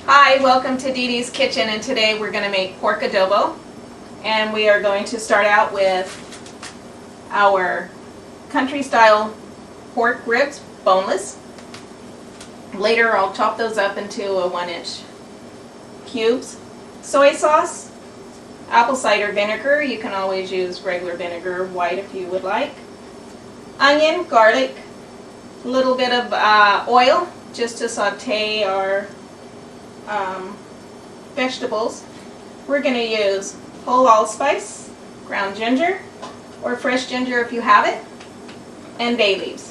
Hi, welcome to Dee Dee's Kitchen, and today we're going to make pork adobo. And we are going to start out with our country style pork ribs, boneless. Later I'll chop those up into a 1-inch cubes. Soy sauce, apple cider vinegar, you can always use regular vinegar, white if you would like. Onion, garlic, a little bit of oil just to saute our vegetables. We're going to use whole allspice, ground ginger, or fresh ginger if you have it, and bay leaves.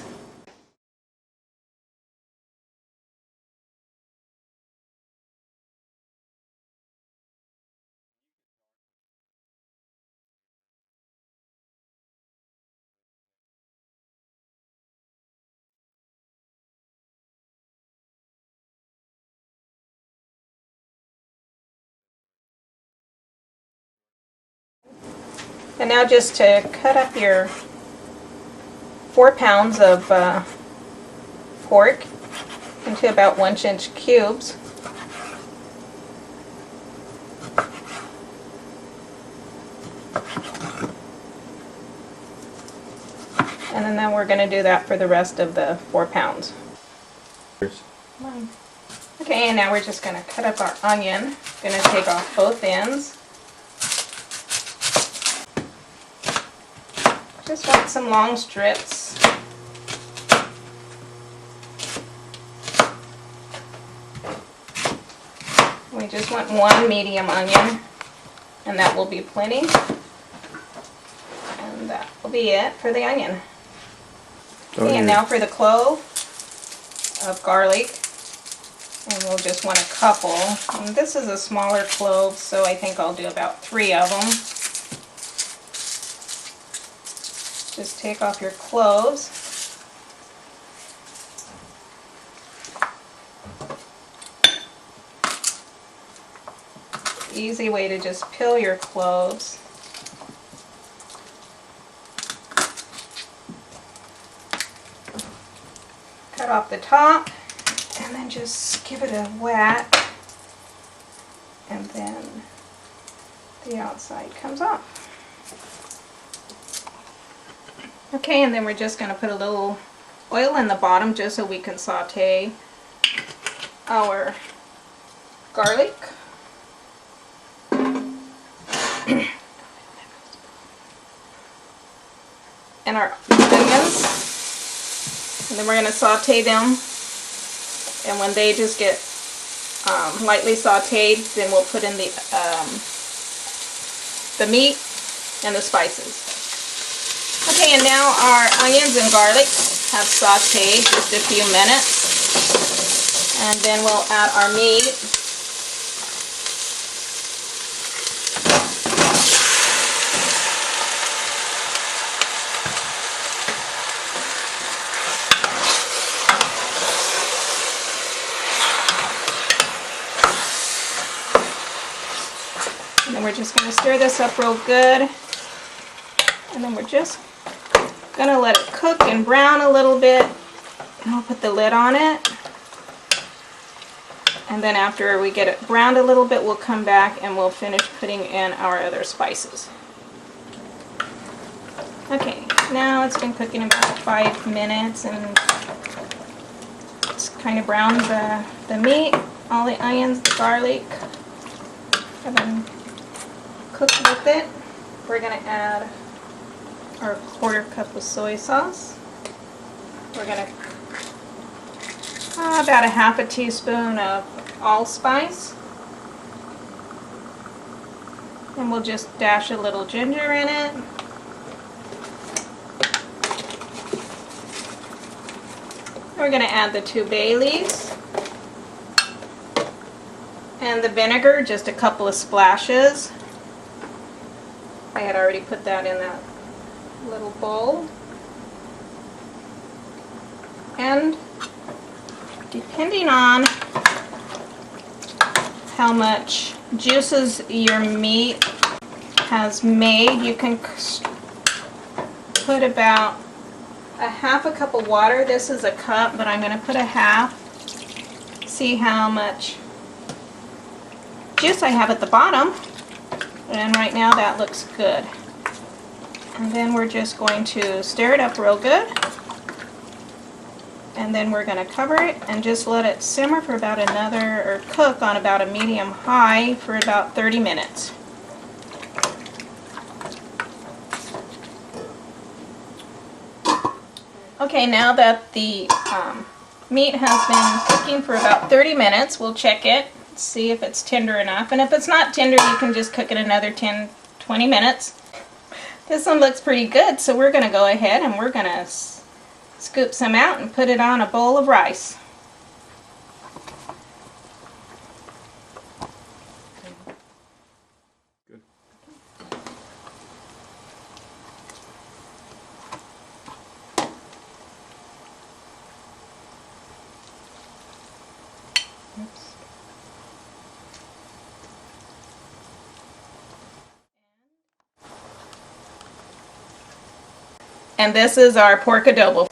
And now just to cut up your 4 pounds of pork into about 1-inch cubes. And then we're going to do that for the rest of the 4 pounds. Okay, and now we're just going to cut up our onion. Going to take off both ends. Just want some long strips. We just want 1 medium onion, and that will be plenty. And that will be it for the onion. Okay, and now for the clove of garlic. And we'll just want a couple. And this is a smaller clove, so I think I'll do about 3 of them. Just take off your cloves. Easy way to just peel your cloves. Cut off the top and then just give it a whack, and then the outside comes off. Okay, and then we're just going to put a little oil in the bottom just so we can saute our garlic. And our onions. And then we're going to saute them. And when they just get lightly sauteed, then we'll put in the meat and the spices. Okay, and now our onions and garlic have sauteed just a few minutes, and then we'll add our meat. And then we're just going to stir this up real good, and then we're just gonna let it cook and brown a little bit, and we'll put the lid on it. And then after we get it browned a little bit, we'll come back and we'll finish putting in our other spices. Okay, now it's been cooking about 5 minutes, and it's kind of browned the meat, all the onions, the garlic have been cooked with it. We're gonna add our 1/4 cup of soy sauce. We're going to about a 1/2 teaspoon of allspice, and we'll just dash a little ginger in it. We're going to add the 2 bay leaves and the vinegar, just a couple of splashes. I had already put that in that little bowl. And depending on how much juices your meat has made, you can put about a 1/2 cup of water. This is a cup, but I'm going to put a 1/2. See how much juice I have at the bottom. And right now that looks good. And then we're just going to stir it up real good. And then we're going to cover it and just let it simmer for about or cook on about a medium high for about 30 minutes. Okay, now that the meat has been cooking for about 30 minutes, we'll check it, see if it's tender enough. And if it's not tender, you can just cook it another 10-20 minutes. This one looks pretty good, so we're going to go ahead and we're going to scoop some out and put it on a bowl of rice. Good. Oops. And this is our pork adobo.